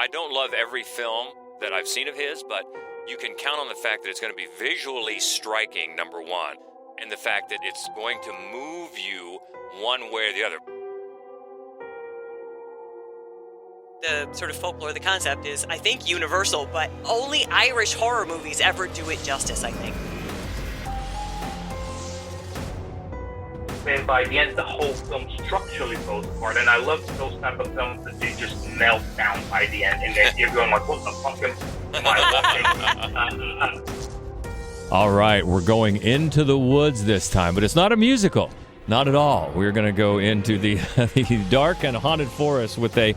I don't love every film that I've seen of his, but you can count on the fact that it's going to be visually striking, number one, and the fact that it's going to move you one way or the other. The sort of folklore, the concept is, I think, universal, but only Irish horror movies ever do it justice, I think. And by the end, the whole film structurally falls apart. And I love those type of films that they just melt down by the end, and then you're going like, "What the fuck am I watching?" All right, we're going into the woods this time, but it's not a musical, not at all. We're going to go into the dark and haunted forest with a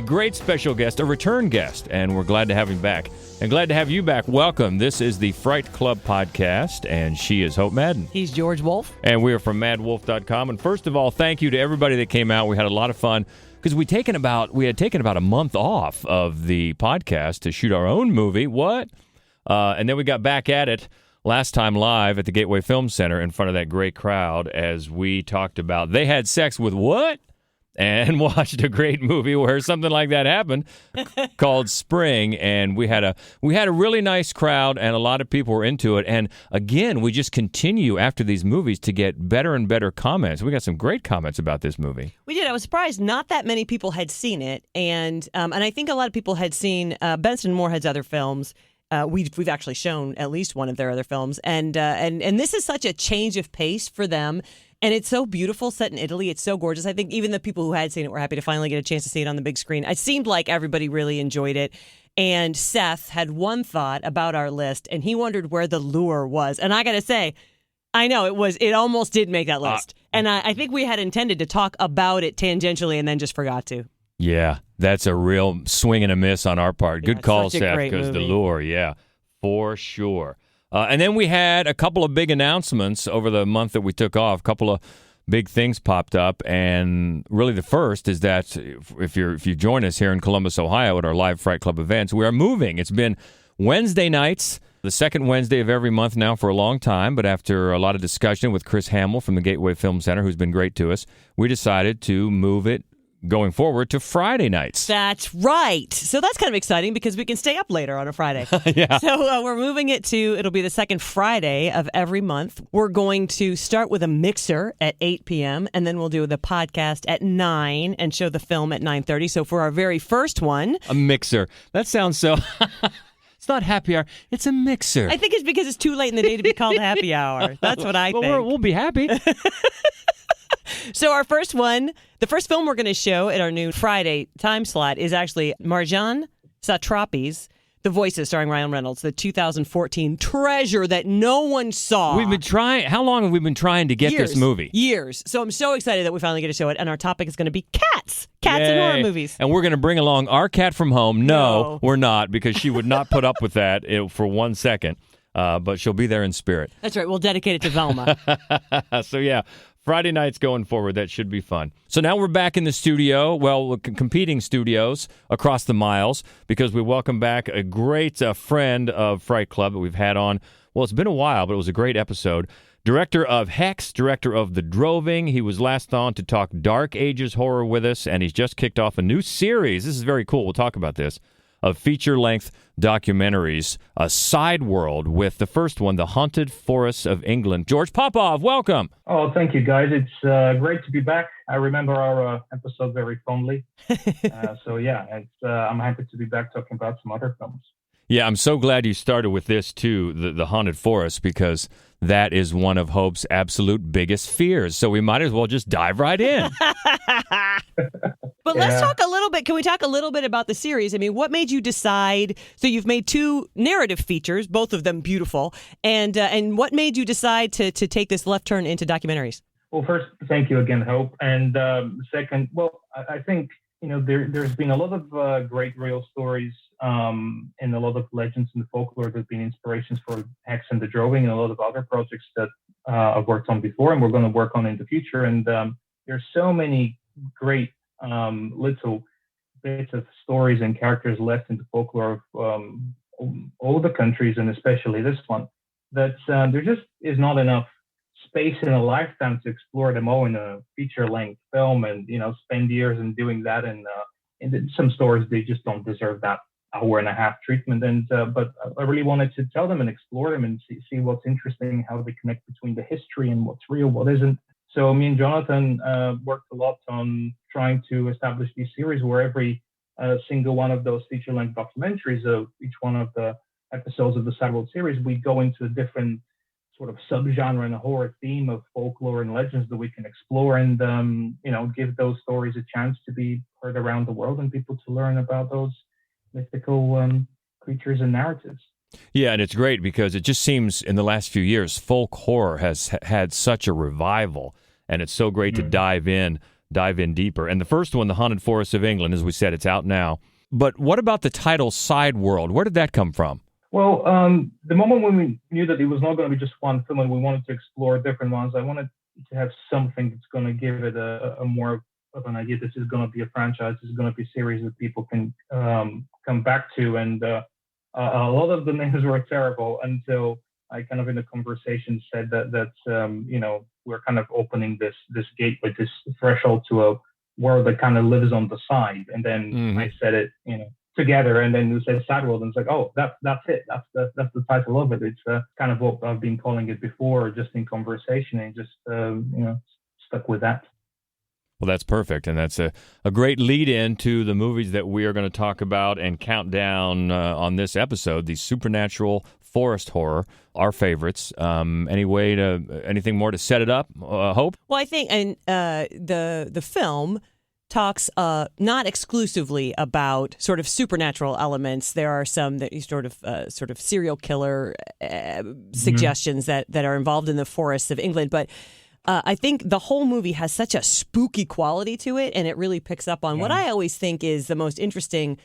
great special guest, a return guest, and we're glad to have him back. And glad to have you back. Welcome. This is the Fright Club podcast, and she is Hope Madden. He's George Wolf. And we are from madwolf.com. And first of all, thank you to everybody that came out. We had a lot of fun because we had taken about a month off of the podcast to shoot our own movie. What? And then we got back at it last time live at the Gateway Film Center in front of that great crowd as we talked about they had sex with what? And watched a great movie where something like that happened called Spring, and we had a really nice crowd, and a lot of people were into it. And again, we just continue after these movies to get better and better comments. We got some great comments about this movie. We did. I was surprised not that many people had seen it, and I think a lot of people had seen Benson and Moorhead's other films. We've actually shown at least one of their other films, and this is such a change of pace for them. And it's so beautiful, set in Italy. It's so gorgeous. I think even the people who had seen it were happy to finally get a chance to see it on the big screen. It seemed like everybody really enjoyed it. And Seth had one thought about our list, and he wondered where the lure was. And I got to say, I know it almost did make that list. And I think we had intended to talk about it tangentially and then just forgot to. Yeah, that's a real swing and a miss on our part. Good call, Seth, because the lure, yeah, for sure. And then we had a couple of big announcements over the month that we took off. A couple of big things popped up, and really the first is that if you join us here in Columbus, Ohio at our live Fright Club events, we are moving. It's been Wednesday nights, the second Wednesday of every month now for a long time, but after a lot of discussion with Chris Hamill from the Gateway Film Center, who's been great to us, we decided to move it going forward to Friday nights. That's right. So that's kind of exciting because we can stay up later on a Friday. Yeah. So we're moving it to, it'll be the second Friday of every month. We're going to start with a mixer at 8 p.m. and then we'll do the podcast at 9 and show the film at 9:30. So for our very first one. A mixer. That sounds so... It's not happy hour. It's a mixer. I think it's because it's too late in the day to be called happy hour. That's what I think. We'll be happy. So our first one, the first film we're going to show at our new Friday time slot is actually Marjane Satrapi's The Voices, starring Ryan Reynolds, the 2014 treasure that no one saw. We've been trying. How long have we been trying to get this movie? Years. So I'm so excited that we finally get to show it, and our topic is going to be cats. Cats in horror movies. And we're going to bring along our cat from home. No, we're not, because she would not put up with that for 1 second. But she'll be there in spirit. That's right. We'll dedicate it to Velma. So, yeah. Friday nights going forward, that should be fun. So now we're back in the studio, competing studios across the miles, because we welcome back a great friend of Fright Club that we've had on. Well, it's been a while, but it was a great episode. Director of Hex, director of The Droving. He was last on to talk Dark Ages horror with us, and he's just kicked off a new series. This is very cool. We'll talk about this. Of feature-length documentaries, A Side World, with the first one, The Haunted Forests of England. George Popov, welcome. Oh, thank you, guys. It's great to be back. I remember our episode very fondly. I'm happy to be back talking about some other films. Yeah, I'm so glad you started with this, too, the Haunted Forest, because that is one of Hope's absolute biggest fears. So we might as well just dive right in. But let's talk a little bit. Can we talk a little bit about the series? I mean, what made you decide? So you've made 2 narrative features, both of them beautiful. And what made you decide to take this left turn into documentaries? Well, first, thank you again, Hope. And second, I think, there's been a lot of great real stories and a lot of legends in the folklore that have been inspirations for Hex and The Droving and a lot of other projects that I've worked on before and we're going to work on in the future. And there's so many great little bits of stories and characters left in the folklore of all the countries, and especially this one, that there just is not enough space in a lifetime to explore them all in a feature-length film and, spend years in doing that and some stories, they just don't deserve that hour and a half treatment. And but I really wanted to tell them and explore them and see what's interesting, how they connect between the history and what's real, what isn't. So me and Jonathan worked a lot on trying to establish these series where every single one of those feature-length documentaries of each one of the episodes of the Sad World series, we go into a different sort of subgenre and a horror theme of folklore and legends that we can explore and, give those stories a chance to be heard around the world and people to learn about those mythical creatures and narratives. Yeah, and it's great because it just seems in the last few years, folk horror has had such a revival, and it's so great to dive in deeper. And the first one, The Haunted Forests of England, as we said, it's out now. But what about the title Side World? Where did that come from? Well, the moment when we knew that it was not going to be just one film and we wanted to explore different ones, I wanted to have something that's going to give it a more of an idea. This is going to be a franchise. This is going to be a series that people can come back to. And a lot of the names were terrible until I kind of in the conversation said that we're kind of opening this gateway, this threshold to a world that kind of lives on the side. And then I said it, together, and then we said Sad World, and it's like, oh, that's it. That's the title of it. It's kind of what I've been calling it before, just in conversation, and just stuck with that. Well, that's perfect, and that's a great lead-in to the movies that we are going to talk about and count down on this episode, the supernatural forest horror, our favorites. Anything more to set it up, Hope? Well, I think, and the film talks not exclusively about sort of supernatural elements. There are some that you sort of serial killer suggestions that are involved in the forests of England, but I think the whole movie has such a spooky quality to it, and it really picks up on what I always think is the most interesting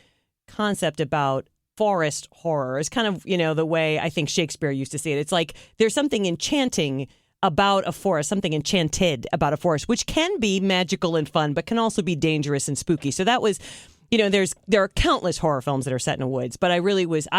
concept about forest horror. Is kind of, the way I think Shakespeare used to see it. It's like there's something enchanting about a forest, something enchanted about a forest, which can be magical and fun, but can also be dangerous and spooky. So that was, there are countless horror films that are set in the woods, but I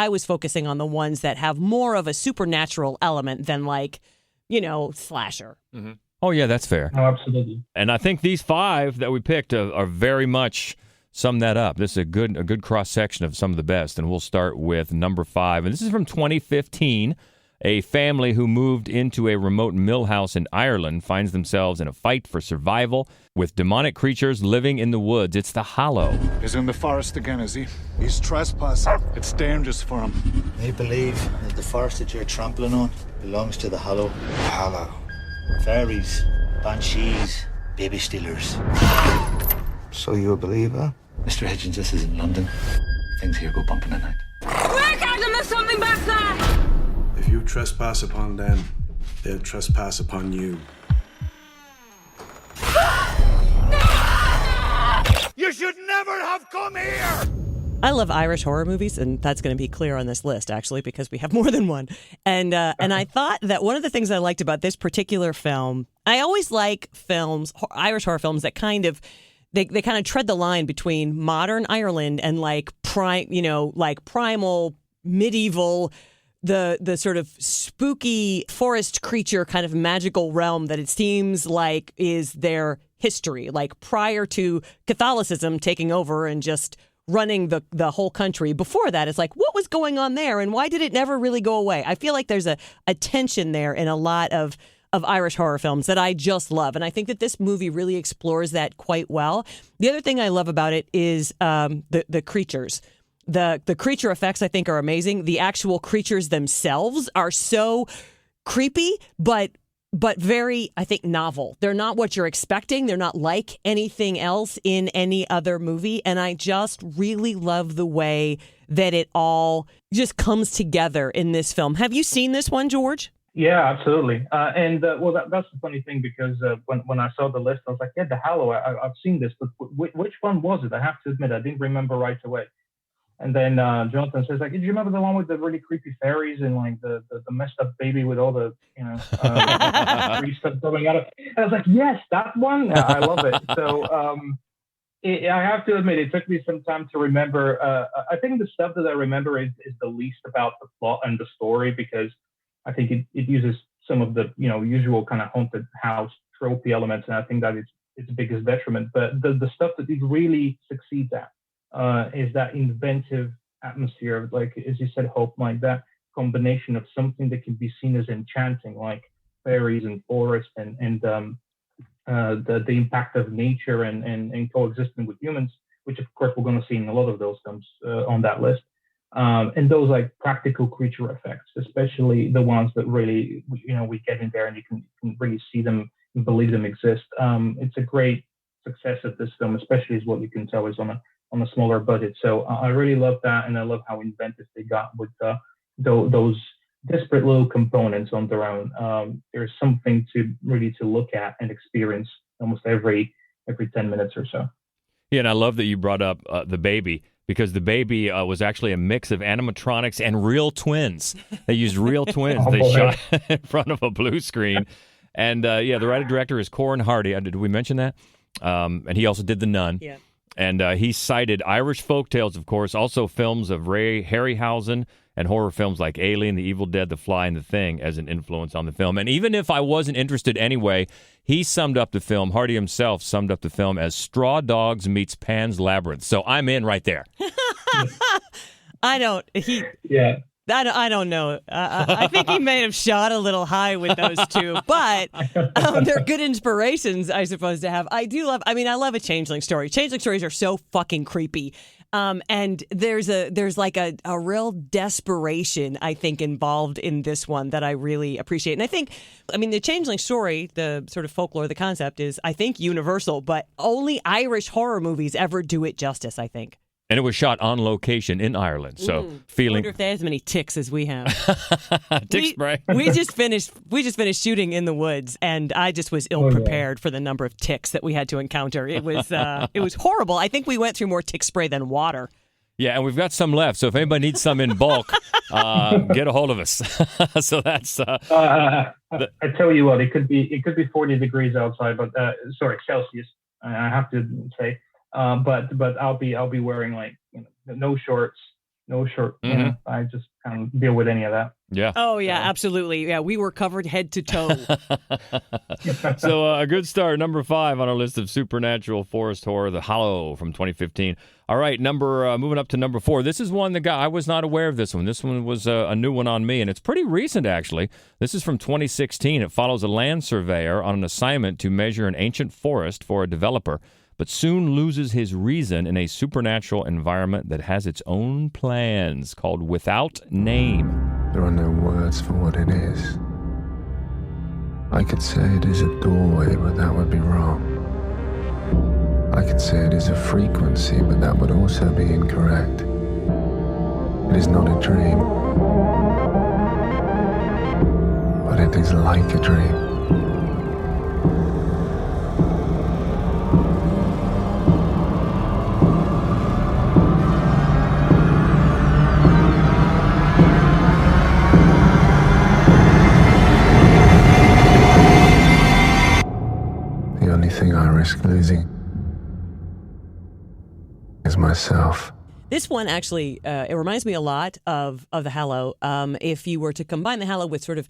was focusing on the ones that have more of a supernatural element than slasher. Mm-hmm. Oh, yeah, that's fair. Oh, absolutely. And I think these 5 that we picked are very much sum that up. This is a good cross-section of some of the best, and we'll start with number 5. And this is from 2015. A family who moved into a remote mill house in Ireland finds themselves in a fight for survival with demonic creatures living in the woods. It's the Hollow. He's in the forest again, is he? He's trespassing. It's dangerous for him. I believe that the forest that you're trampling on belongs to the Hollow. Hollow. Fairies, banshees, baby stealers. So you a believer? Mr. Hitchens, this is in London. Things here go bumping at night. Quick, Adam, there's something back there! If you trespass upon them, they'll trespass upon you. You should never have come here! I love Irish horror movies, and that's going to be clear on this list, actually, because we have more than one. And I thought that one of the things I liked about this particular film, I always like films, Irish horror films, that kind of they kind of tread the line between modern Ireland and primal medieval. The sort of spooky forest creature kind of magical realm that it seems like is their history, like prior to Catholicism taking over and just running the whole country. Before that, it's like, what was going on there and why did it never really go away? I feel like there's a tension there in a lot of Irish horror films that I just love. And I think that this movie really explores that quite well. The other thing I love about it is the creatures. The creature effects, I think, are amazing. The actual creatures themselves are so creepy, but very, I think, novel. They're not what you're expecting. They're not like anything else in any other movie. And I just really love the way that it all just comes together in this film. Have you seen this one, George? Yeah, absolutely. That's the funny thing, because when I saw the list, I was like, yeah, The Hollow, I've seen this, but which one was it? I have to admit, I didn't remember right away. And then Jonathan says, like, do you remember the one with the really creepy fairies and like the messed up baby with all the free stuff going out of it? And I was like, yes, that one. I love it. So I have to admit, it took me some time to remember. I think the stuff that I remember is the least about the plot and the story, because I think it uses some of the usual kind of haunted house tropey elements, and I think that it's its biggest detriment. But the stuff that it really succeeds at is that inventive atmosphere, like as you said, Hope, like that combination of something that can be seen as enchanting, like fairies and forest, and the impact of nature and coexisting with humans, which of course we're going to see in a lot of those films on that list. And those like practical creature effects, especially the ones that really, we get in there and you can really see them and believe them exist. It's a great success of this film, especially as what you can tell is on a smaller budget. So I really love that, and I love how inventive they got with those disparate little components on their own. There's something to look at and experience almost every 10 minutes or so. Yeah, and I love that you brought up the baby, because the baby was actually a mix of animatronics and real twins. They used real twins. They shot in front of a blue screen. And the writer-director is Corin Hardy. Did we mention that? And he also did The Nun. Yeah. And he cited Irish folktales, of course, also films of Ray Harryhausen, and horror films like Alien, The Evil Dead, The Fly, and The Thing as an influence on the film. And even if I wasn't interested anyway, he summed up the film, Hardy himself summed up the film as Straw Dogs meets Pan's Labyrinth. So I'm in right there. I don't know. I think he may have shot a little high with those two, but they're good inspirations, I suppose, to have. I love a Changeling story. Changeling stories are so fucking creepy. And there's like a real desperation, I think, involved in this one that I really appreciate. And I think, the Changeling story, the sort of folklore, the concept is, I think, universal, but only Irish horror movies ever do it justice, I think. And it was shot on location in Ireland. So I wonder if they have as many ticks as we have. Tick spray. We just finished shooting in the woods, and I just was ill prepared for the number of ticks that we had to encounter. It was horrible. I think we went through more tick spray than water. Yeah, and we've got some left. So if anybody needs some in bulk, get a hold of us. So that's. I tell you what, it could be 40 degrees outside, but Celsius. I have to say. But I'll be wearing no shorts, no shirt. Mm-hmm. I just kind of deal with any of that. Yeah. Oh yeah, absolutely. Yeah, we were covered head to toe. So a good start, number 5 on our list of supernatural forest horror, The Hollow from 2015. All right, moving up to number 4. This is one I was not aware of this one. This one was a new one on me, and it's pretty recent actually. This is from 2016. It follows a land surveyor on an assignment to measure an ancient forest for a developer, but soon loses his reason in a supernatural environment that has its own plans, called Without Name. There are no words for what it is. I could say it is a doorway, but that would be wrong. I could say it is a frequency, but that would also be incorrect. It is not a dream, but it is like a dream. The only thing I risk losing is myself. This one actually, it reminds me a lot of The Hallow. If you were to combine The Hallow with sort of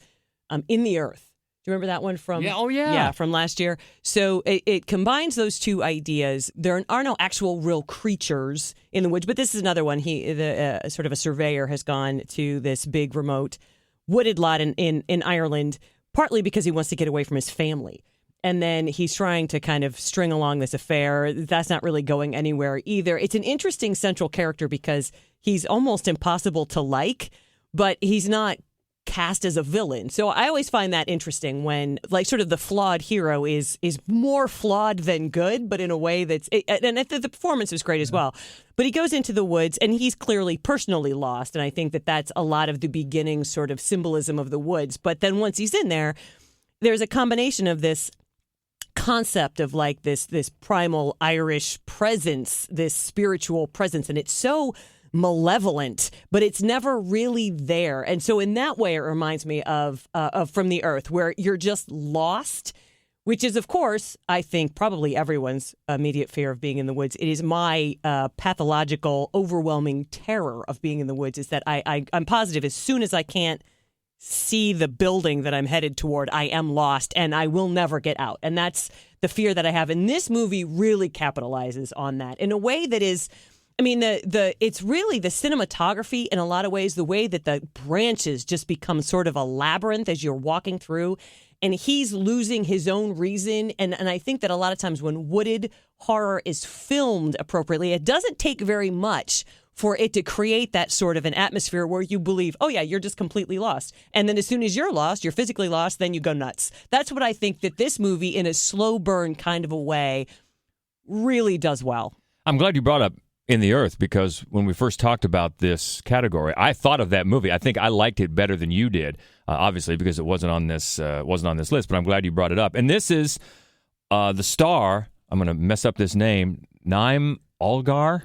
In the Earth. Do you remember that one from? Yeah, oh yeah. Yeah, from last year. So it combines those two ideas. There are no actual real creatures in the woods, but this is another one. Sort of a surveyor has gone to this big remote wooded lot in Ireland, partly because he wants to get away from his family. And then he's trying to kind of string along this affair. That's not really going anywhere either. It's an interesting central character because he's almost impossible to like, but he's not cast as a villain. So I always find that interesting when, like, sort of the flawed hero is more flawed than good, but in a way and the performance is great as well. But he goes into the woods and he's clearly personally lost. And I think that's a lot of the beginning sort of symbolism of the woods. But then once he's in there, there's a combination of this concept of like this primal Irish presence, this spiritual presence, and it's so malevolent, but it's never really there. And so in that way, it reminds me of From the Earth, where you're just lost, which is, of course, I think probably everyone's immediate fear of being in the woods. It is my pathological, overwhelming terror of being in the woods is that I'm positive as soon as I can't see the building that I'm headed toward, I am lost and I will never get out. And that's the fear that I have. And this movie really capitalizes on that in a way that is I mean, it's really the cinematography in a lot of ways, the way that the branches just become sort of a labyrinth as you're walking through, and he's losing his own reason. And I think that a lot of times when wooded horror is filmed appropriately, it doesn't take very much for it to create that sort of an atmosphere where you believe, oh yeah, you're just completely lost. And then as soon as you're lost, you're physically lost, then you go nuts. That's what I think that this movie, in a slow burn kind of a way, really does well. I'm glad you brought up In the Earth, because when we first talked about this category, I thought of that movie. I think I liked it better than you did, obviously, because it wasn't on this list. But I'm glad you brought it up. And this is the star. I'm going to mess up this name. Naim Algar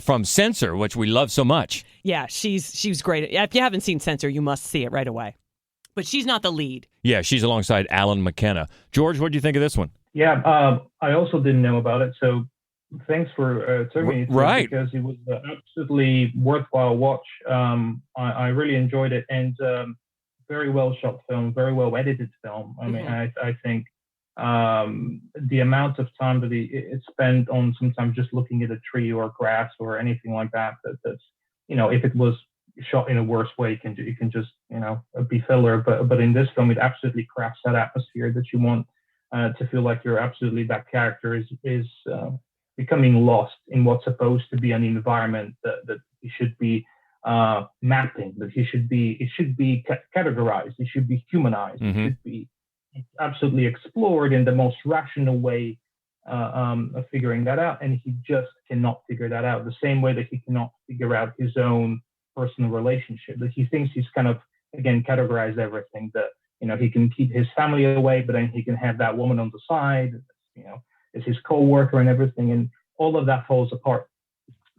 from Censor, which we love so much. Yeah, she's great. If you haven't seen Censor, you must see it right away. But she's not the lead. Yeah, she's alongside Alan McKenna. George, what do you think of this one? Yeah, I also didn't know about it, so thanks for turning it, right? Because it was absolutely worthwhile watch. I really enjoyed it, and very well shot film, very well edited film. I mean, I think the amount of time that it spent on sometimes just looking at a tree or grass or anything like that's if it was shot in a worse way, it can just be filler. But in this film, it absolutely crafts that atmosphere that you want to feel like you're absolutely that character is becoming lost in what's supposed to be an environment that he should be mapping, that it should be categorized, it should be humanized, it should be absolutely explored in the most rational way of figuring that out. And he just cannot figure that out, the same way that he cannot figure out his own personal relationship, that he thinks he's kind of, again, categorized everything, that he can keep his family away, but then he can have that woman on the side, is his co-worker and everything, and all of that falls apart.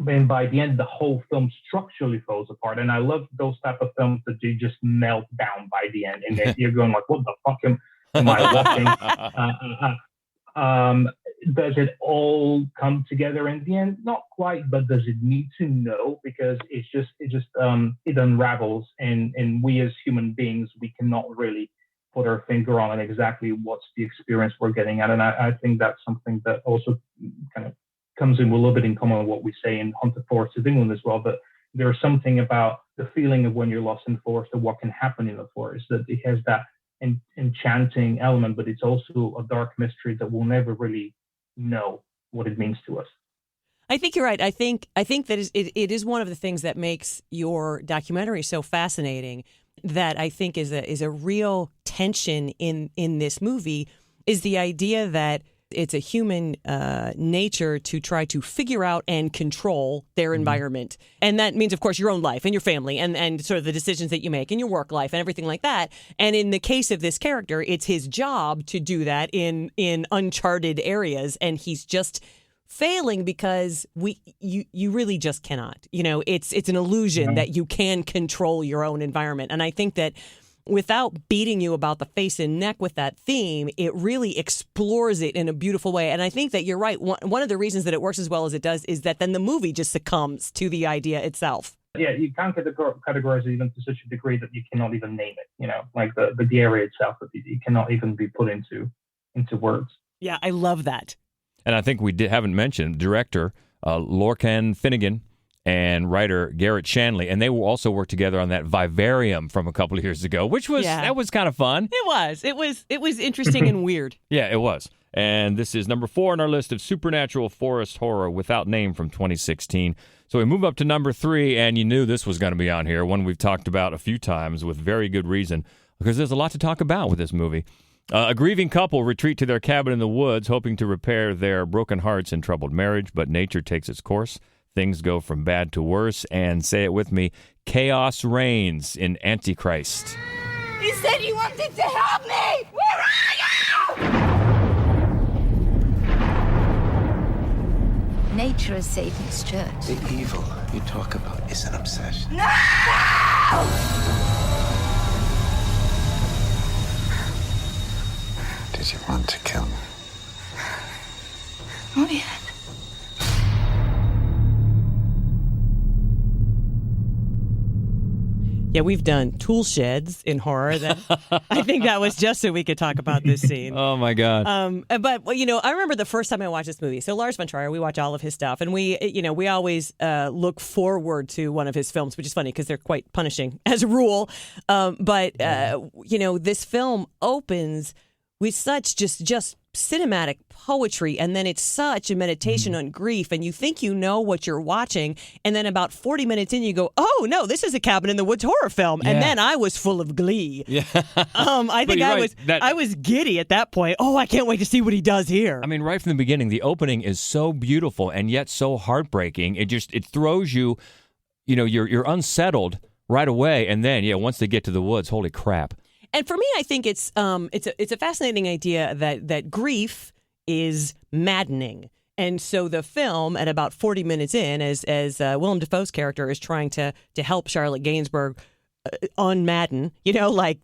And by the end, the whole film structurally falls apart. And I love those type of films that you just melt down by the end, and then you're going like, what the fuck am I watching? Does it all come together in the end? Not quite, but does it need to? No, because it unravels, and we as human beings, we cannot really put our finger on exactly what's the experience we're getting at. And I think that's something that also kind of comes in a little bit in common with what we say in Haunted Forest of England as well, that there's something about the feeling of when you're lost in the forest or what can happen in the forest, that it has that enchanting element, but it's also a dark mystery that we'll never really know what it means to us. I think you're right. I think that it is one of the things that makes your documentary so fascinating, that I think is a real tension in this movie, is the idea that it's a human nature to try to figure out and control their environment. And that means, of course, your own life and your family and sort of the decisions that you make in your work life and everything like that. And in the case of this character, it's his job to do that in uncharted areas. And he's just failing because you really just cannot. It's an illusion that you can control your own environment. And I think that without beating you about the face and neck with that theme, it really explores it in a beautiful way. And I think that you're right. One of the reasons that it works as well as it does is that then the movie just succumbs to the idea itself. Yeah, you can't categorize it even to such a degree that you cannot even name it, like the area itself, that it cannot even be put into words. Yeah, I love that. And I think we haven't mentioned director Lorcan Finnegan and writer Garrett Shanley, and they will also work together on that Vivarium from a couple of years ago, which was that was kind of fun. It was interesting and weird. Yeah, it was. And this is number 4 on our list of supernatural forest horror without name from 2016. So we move up to number 3, and you knew this was going to be on here, one we've talked about a few times with very good reason, because there's a lot to talk about with this movie. A grieving couple retreat to their cabin in the woods, hoping to repair their broken hearts and troubled marriage, but nature takes its course. Things go from bad to worse, and say it with me, chaos reigns in Antichrist. You said you wanted to help me! Where are you? Nature is Satan's church. The evil you talk about is an obsession. No! Did you want to kill me? Not yet. Yeah, we've done tool sheds in horror. That I think that was just so we could talk about this scene. Oh my God. But I remember the first time I watched this movie. So Lars von Trier, we watch all of his stuff, and we always look forward to one of his films, which is funny because they're quite punishing as a rule. But this film opens with such just cinematic poetry, and then it's such a meditation on grief, and you think you know what you're watching, and then about 40 minutes in you go, oh no, this is a Cabin in the Woods horror film. And then I was full of glee. Yeah. I think I was giddy at that point. Oh, I can't wait to see what he does here. I mean, right from the beginning, the opening is so beautiful and yet so heartbreaking. It throws you, you're unsettled right away, and then once they get to the woods, holy crap. And for me, I think it's a fascinating idea that grief is maddening. And so the film, at about 40 minutes in, as Willem Dafoe's character is trying to help Charlotte Gainsbourg unmadden,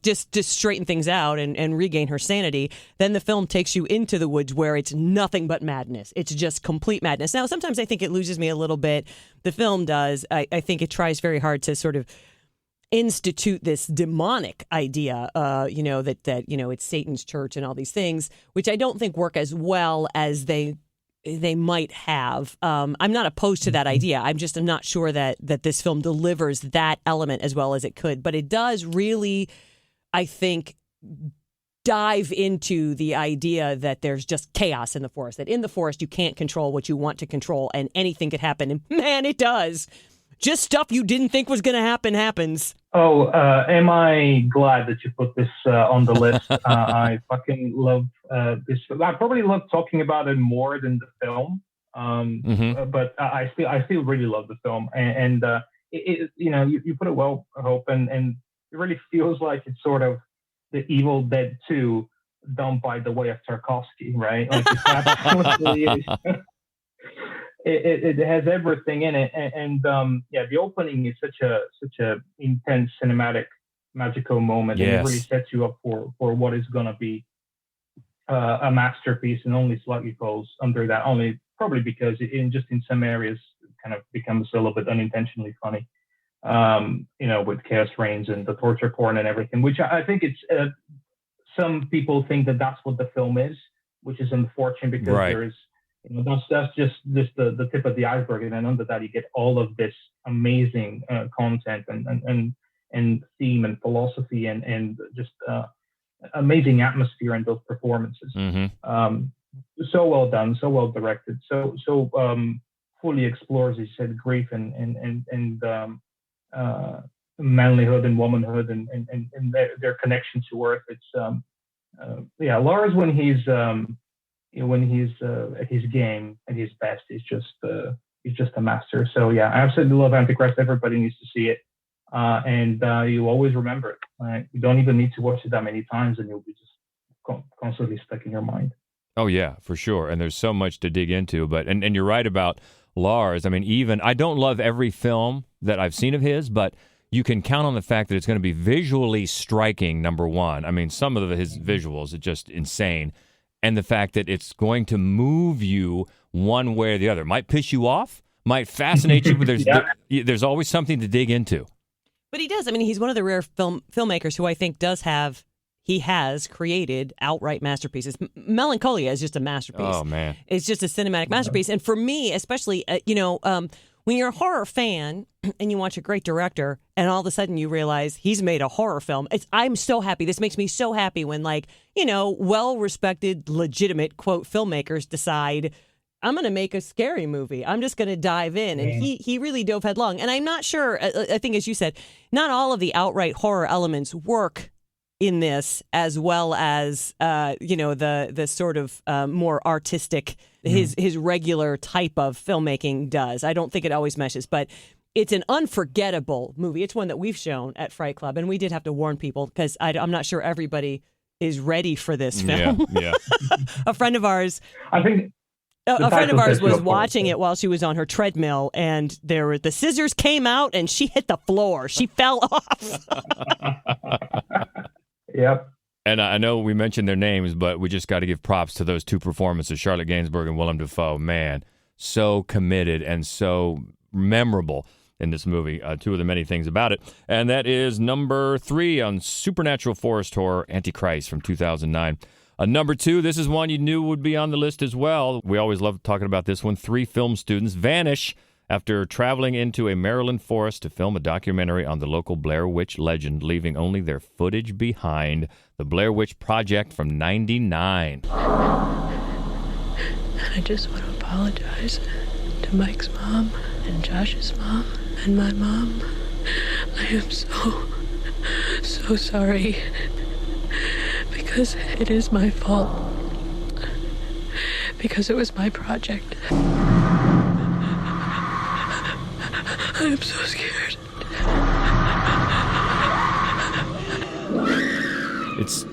just straighten things out and regain her sanity, then the film takes you into the woods where it's nothing but madness. It's just complete madness. Now, sometimes I think it loses me a little bit. The film does. I think it tries very hard to sort of institute this demonic idea, that it's Satan's church and all these things, which I don't think work as well as they might have. I'm not opposed to that idea. I'm not sure that this film delivers that element as well as it could. But it does really, I think, dive into the idea that there's just chaos in the forest, that in the forest you can't control what you want to control, and anything could happen. And man, it does. Just stuff you didn't think was going to happen happens. Oh, am I glad that you put this on the list? I fucking love this. I probably love talking about it more than the film, but I still really love the film. And you put it well, Hope, and it really feels like it's sort of the Evil Dead 2 done by the way of Tarkovsky, right? Like it's absolutely is. It has everything in it, and the opening is such a intense cinematic magical moment. Yes. And it really sets you up for what is going to be a masterpiece, and only slightly falls under that, only probably because in some areas it kind of becomes a little bit unintentionally funny, with Chaos Reigns and the torture porn and everything, which I think it's some people think that that's what the film is, which is unfortunate because there is. That's just the tip of the iceberg, and then under that you get all of this amazing content and theme and philosophy and just amazing atmosphere in those performances. So well done, so well directed, so fully explores, as you said, grief and manlyhood and womanhood and their connection to Earth. It's Lars when he's at his game, at his best, he's just a master. So I absolutely love Antichrist. Everybody needs to see it, and you always remember it. Right? You don't even need to watch it that many times, and you'll be just constantly stuck in your mind. Oh yeah, for sure. And there's so much to dig into. But and you're right about Lars. I mean, I don't love every film that I've seen of his, but you can count on the fact that it's going to be visually striking. Number one, I mean, some of his visuals are just insane. And the fact that it's going to move you one way or the other. Might piss you off, might fascinate you, but there's always something to dig into. But he does. I mean, he's one of the rare filmmakers who I think has created outright masterpieces. Melancholia is just a masterpiece. Oh, man. It's just a cinematic masterpiece. And for me, especially, when you're a horror fan and you watch a great director and all of a sudden you realize he's made a horror film, I'm so happy. This makes me so happy when, well-respected, legitimate, quote, filmmakers decide, I'm going to make a scary movie. I'm just going to dive in. And he really dove headlong. And I'm not sure, I think as you said, not all of the outright horror elements work in this as well as, the sort of more artistic, his regular type of filmmaking does. I don't think it always meshes, but it's an unforgettable movie. It's one that we've shown at Fright Club, and we did have to warn people because I'm not sure everybody is ready for this film. Yeah. A friend of ours, I think a friend of ours was watching it while she was on her treadmill, and the scissors came out, and she hit the floor. She fell off. Yep. And I know we mentioned their names, but we just got to give props to those two performances, Charlotte Gainsbourg and Willem Dafoe. Man, so committed and so memorable. in this movie, two of the many things about it. And that is number 3 on Supernatural Forest Horror, Antichrist from 2009. Number 2, this is one you knew would be on the list as well. We always love talking about this one. 3 film students vanish after traveling into a Maryland forest to film a documentary on the local Blair Witch legend, leaving only their footage behind. The Blair Witch Project from 1999. I just want to apologize to Mike's mom and Josh's mom and my mom. I am so sorry, because it is my fault, because it was my project. I am so scared.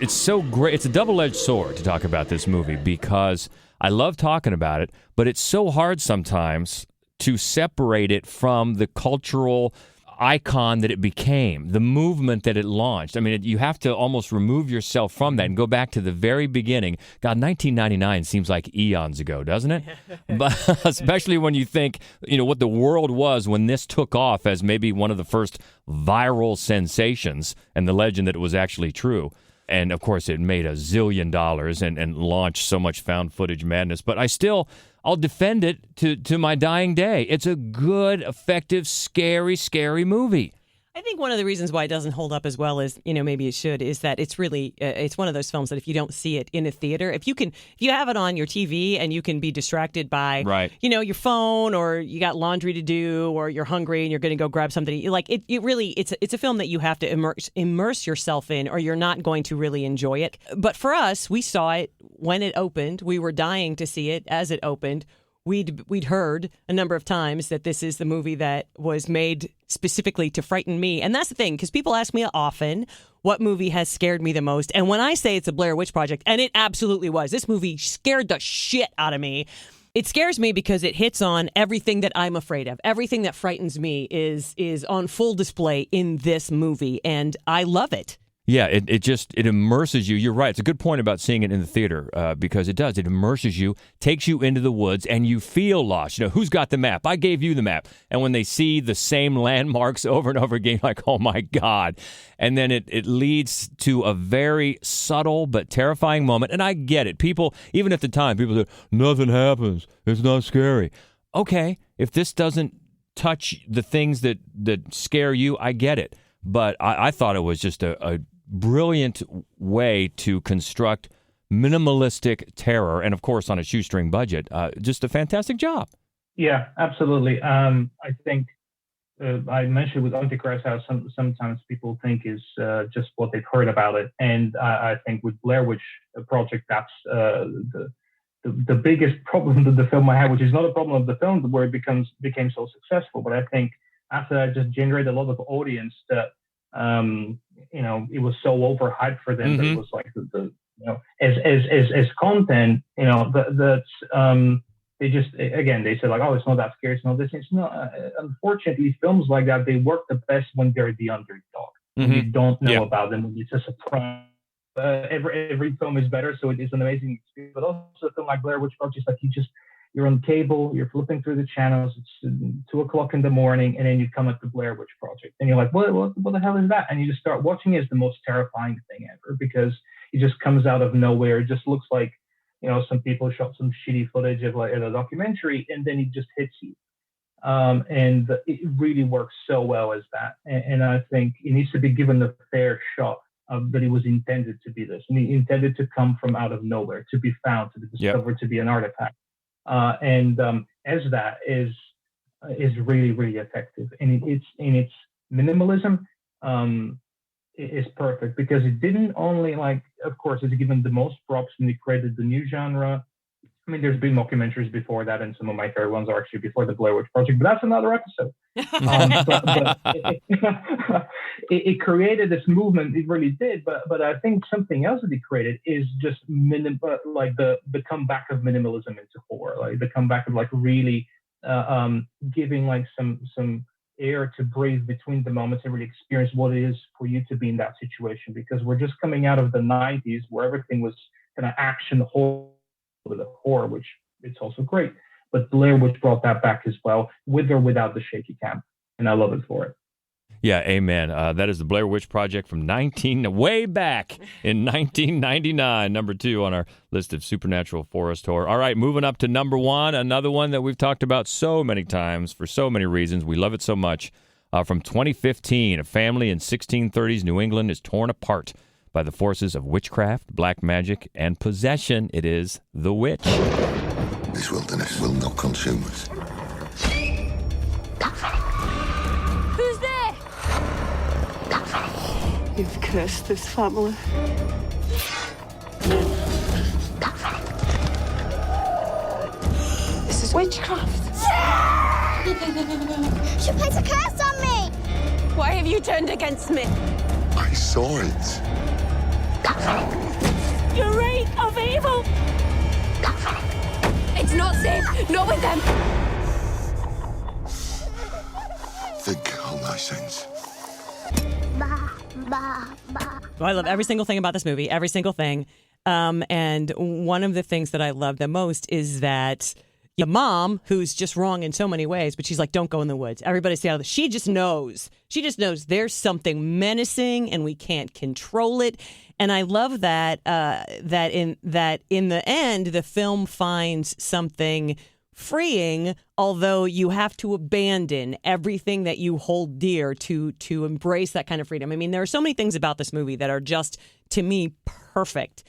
It's so great. It's a double-edged sword to talk about this movie because I love talking about it, but it's so hard sometimes to separate it from the cultural icon that it became, the movement that it launched. I mean, you have to almost remove yourself from that and go back to the very beginning. God, 1999 seems like eons ago, doesn't it? But especially when you think, what the world was when this took off as maybe one of the first viral sensations and the legend that it was actually true. And, of course, it made $1 zillion and launched so much found footage madness. But I'll defend it to my dying day. It's a good, effective, scary movie. I think one of the reasons why it doesn't hold up as well as, maybe it should, is that it's really, it's one of those films that if you don't see it in a theater, if you have it on your TV and you can be distracted by, right, your phone, or you got laundry to do, or you're hungry and you're going to go grab something, it's a film that you have to immerse yourself in, or you're not going to really enjoy it. But for us, we saw it when it opened. We were dying to see it as it opened. We'd heard a number of times that this is the movie that was made specifically to frighten me. And that's the thing, because people ask me often what movie has scared me the most. And when I say it's a Blair Witch Project, and it absolutely was, this movie scared the shit out of me. It scares me because it hits on everything that I'm afraid of. Everything that frightens me is on full display in this movie, and I love it. Yeah, it immerses you. You're right. It's a good point about seeing it in the theater because it does. It immerses you, takes you into the woods, and you feel lost. Who's got the map? I gave you the map. And when they see the same landmarks over and over again, like, oh, my God. And then it leads to a very subtle but terrifying moment. And I get it. People, even at the time, people say, nothing happens. It's not scary. Okay, if this doesn't touch the things that scare you, I get it. But I thought it was just a brilliant way to construct minimalistic terror, and of course on a shoestring budget. Just a fantastic job. Yeah, absolutely. I think I mentioned with Antichrist how sometimes people think is just what they've heard about it, and I think with Blair Witch Project, that's the biggest problem that the film I had, which is not a problem of the film where it became so successful, but I think after that just generated a lot of audience that it was so overhyped for them that it was like as content, they just, again, they said like, oh, it's not that scary, it's not this, it's not. Unfortunately, films like that, they work the best when they're the underdog. When you don't know about them, when it's a surprise. Every film is better, so it is an amazing experience. But also a film like Blair Witch Project, like you're on cable, you're flipping through the channels, it's 2:00 in the morning, and then you come at the Blair Witch Project, and you're like, what the hell is that? And you just start watching it. It's the most terrifying thing ever because it just comes out of nowhere. It just looks like, some people shot some shitty footage of like a documentary, and then it just hits you. And it really works so well as that. And I think it needs to be given a fair shot that it was intended to be this. And it intended to come from out of nowhere, to be found, to be discovered, to be an artifact. As that is really, really effective. And it's in its minimalism is perfect because it didn't only of course, it's given the most props when it created the new genre. I mean, there's been documentaries before that, and some of my favorite ones are actually before the Blair Witch Project, but that's another episode. But it created this movement, it really did. But I think something else that it created is just the comeback of minimalism into horror, like the comeback of really giving some air to breathe between the moments and really experience what it is for you to be in that situation. Because we're just coming out of the 90s where everything was kind of action horror, which it's also great. But Blair Witch brought that back as well, with or without the shaky cam. and I love it for it. Yeah, amen. That is the Blair Witch Project from way back in 1999, number 2 on our list of supernatural forest horror. All right, moving up to number 1, another one that we've talked about so many times for so many reasons. We love it so much. From 2015, a family in 1630s New England is torn apart by the forces of witchcraft, black magic, and possession. It is The Witch. This wilderness will not consume us. Who's there? You've cursed this family. This is witchcraft. She puts a curse on me! Why have you turned against me? I saw it. The reign of evil! It's not safe, not with them. Think on thy sins. Bah, bah, bah. Well, I love every single thing about this movie, every single thing. And one of the things that I love the most is that the mom, who's just wrong in so many ways, but she's like, don't go in the woods. Everybody stay out of the... She just knows. She just knows there's something menacing and we can't control it. And I love that that in the end, the film finds something freeing, although you have to abandon everything that you hold dear to embrace that kind of freedom. I mean, there are so many things about this movie that are just, to me, perfect.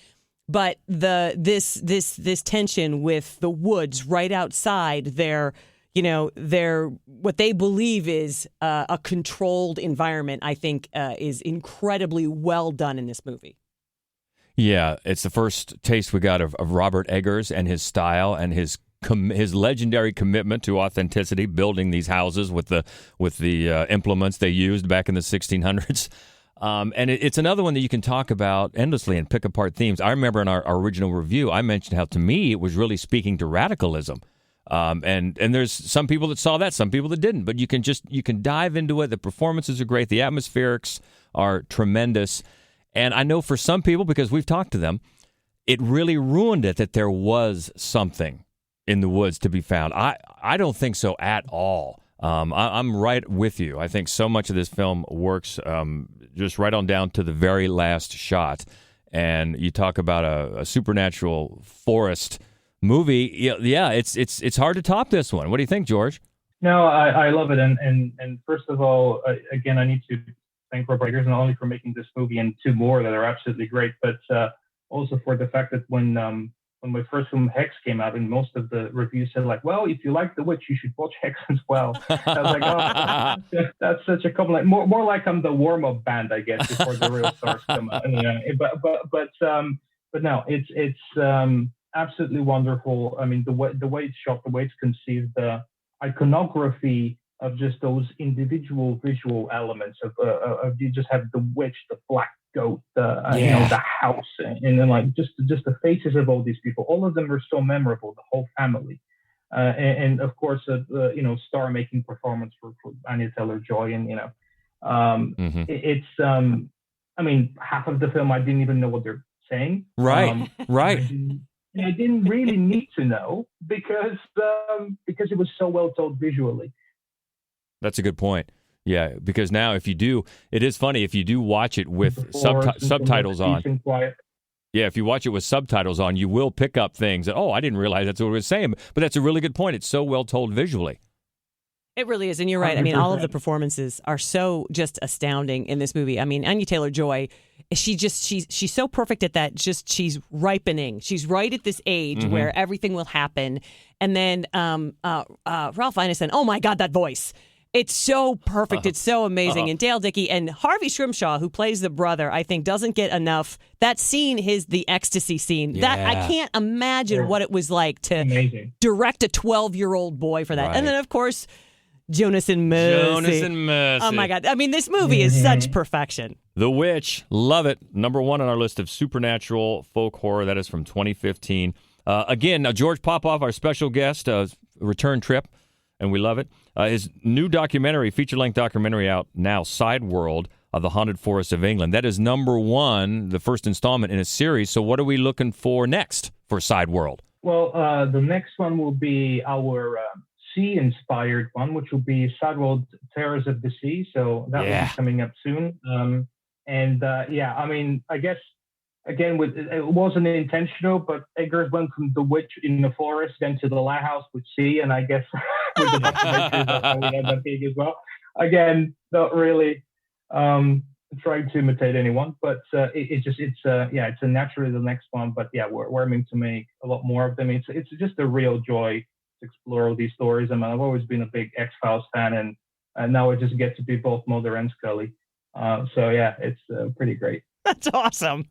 But this tension with the woods right outside their what they believe is a controlled environment, I think is incredibly well done in this movie. Yeah, it's the first taste we got of Robert Eggers and his style and his legendary commitment to authenticity, building these houses with the implements they used back in the 1600s. And it's another one that you can talk about endlessly and pick apart themes. I remember in our original review, I mentioned how, to me, it was really speaking to radicalism. And there's some people that saw that, some people that didn't. But you can dive into it. The performances are great. The atmospherics are tremendous. And I know for some people, because we've talked to them, it really ruined it that there was something in the woods to be found. I don't think so at all. I'm right with you. I think so much of this film works just right on down to the very last shot. And you talk about a supernatural forest movie. Yeah, it's hard to top this one. What do you think, George? No, I love it. And first of all, again, I need to thank Robert Eggers not only for making this movie and 2 more that are absolutely great, but also for the fact that when my first film Hex came out, and most of the reviews said like, well, if you like The Witch, you should watch Hex as well. I was like, oh, that's such a compliment. More like I'm the warm-up band, I guess, before the real stars come out. But no, it's absolutely wonderful. I mean, the way it's shot, the way it's conceived, the iconography of just those individual visual elements of you just have the witch, the black goat, the house, and then like just the faces of all these people. All of them are so memorable. The whole family, and of course, star-making performance for Anya Taylor-Joy, and it's. I mean, half of the film I didn't even know what they're saying. Right, right. I didn't really need to know because it was so well told visually. That's a good point. Yeah, because now if you do, it is funny, if you do watch it with subtitles on. Yeah, if you watch it with subtitles on, you will pick up things that, I didn't realize that's what it was saying. But that's a really good point. It's so well told visually. It really is, and you're right. I mean, all of the performances are so just astounding in this movie. I mean, Anya Taylor-Joy, she's so perfect at that. Just she's ripening. She's right at this age where everything will happen. And then Ralph Ineson, oh my God, that voice. It's so perfect. It's so amazing. And Dale Dickey and Harvey Shrimshaw, who plays the brother, I think doesn't get enough. That scene, the ecstasy scene, that I can't imagine what it was like to direct a 12-year-old boy for that. Right. And then, of course, Jonas and Mercy. Oh, my God. I mean, this movie is such perfection. The Witch. Love it. Number 1 on our list of supernatural folk horror. That is from 2015. Again, George Popov, our special guest, return trip, and we love it. His new documentary, feature-length documentary out now, Side World of the Haunted Forests of England. That is number 1, the first installment in a series. So what are we looking for next for Side World? Well, the next one will be our sea-inspired one, which will be Sideworld Terrors of the Sea. So that will be coming up soon. I mean, I guess again, it wasn't intentional, but Eggers went from The Witch in the Forest then to The Lighthouse with sea, and I guess with the documentaries that's how we end up being as well. Again, not really trying to imitate anyone, but it's a naturally the next one. But yeah, we're aiming to make a lot more of them. It's just a real joy to explore all these stories. I mean, I've always been a big X-Files fan, and now I just get to be both Mulder and Scully. So yeah, it's pretty great. That's awesome.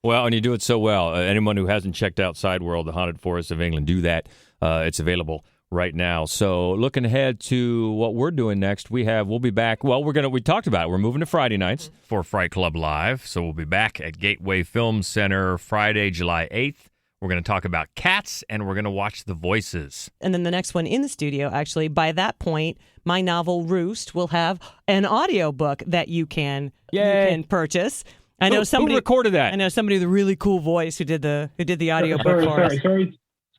Well, and you do it so well. Anyone who hasn't checked out Sideworld, The Haunted Forest of England, do that. It's available right now. So looking ahead to what we're doing next, we'll be back. Well, we talked about it. We're moving to Friday nights for Fright Club Live. So we'll be back at Gateway Film Center Friday, July 8th. We're going to talk about Cats, and we're going to watch The Voices. And then the next one in the studio, actually, by that point, my novel Roost will have an audiobook that you can purchase. I know somebody who recorded that. I know somebody with a really cool voice who did the audiobook for us.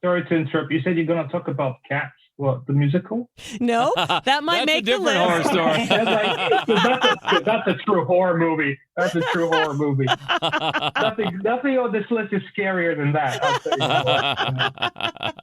Sorry to interrupt. You said you're going to talk about Cats. What, the musical? No, that might make the list. That's a different horror story. That's a true horror movie. That's a true horror movie. Nothing on this list is scarier than that. I'll tell you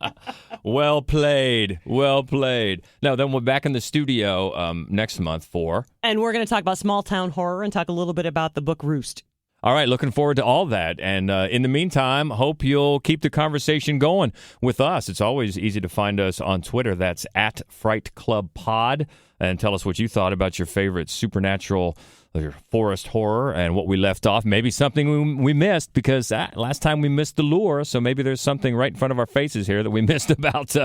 what. Well played. Well played. Now, then we're back in the studio next month for... And we're going to talk about small town horror and talk a little bit about the book Roost. All right, looking forward to all that. And in the meantime, hope you'll keep the conversation going with us. It's always easy to find us on Twitter. That's at Fright Club Pod. And tell us what you thought about your favorite supernatural or forest horror and what we left off. Maybe something we missed because last time we missed the lure. So maybe there's something right in front of our faces here that we missed about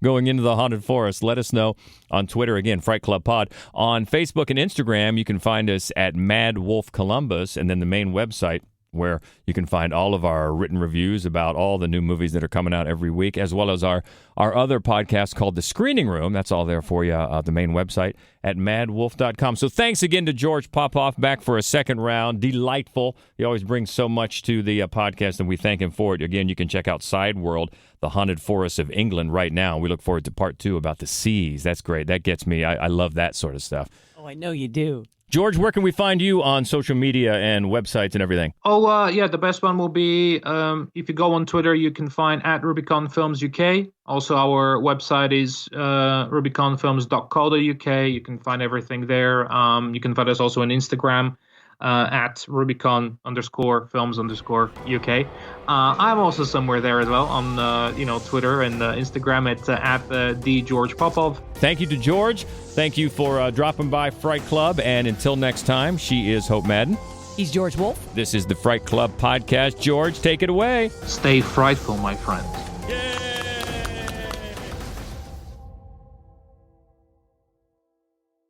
going into the haunted forest. Let us know on Twitter. Again, Fright Club Pod. On Facebook and Instagram, you can find us at Mad Wolf Columbus, and then the main website where you can find all of our written reviews about all the new movies that are coming out every week, as well as our other podcast called The Screening Room. That's all there for you, the main website at madwolf.com. So thanks again to George Popov, back for a second round. Delightful. He always brings so much to the podcast, and we thank him for it. Again, you can check out Sideworld, The Haunted Forest of England right now. We look forward to part 2 about the seas. That's great. That gets me. I love that sort of stuff. Oh, I know you do. George, where can we find you on social media and websites and everything? The best one will be if you go on Twitter, you can find at Rubicon Films UK. Also, our website is rubiconfilms.co.uk. You can find everything there. You can find us also on Instagram at Rubicon_films_UK. I'm also somewhere there as well on Twitter and Instagram at the George Popov. Thank you to George. Thank you for dropping by Fright Club. And until next time, she is Hope Madden. He's George Wolf. This is the Fright Club podcast. George, take it away. Stay frightful, my friend.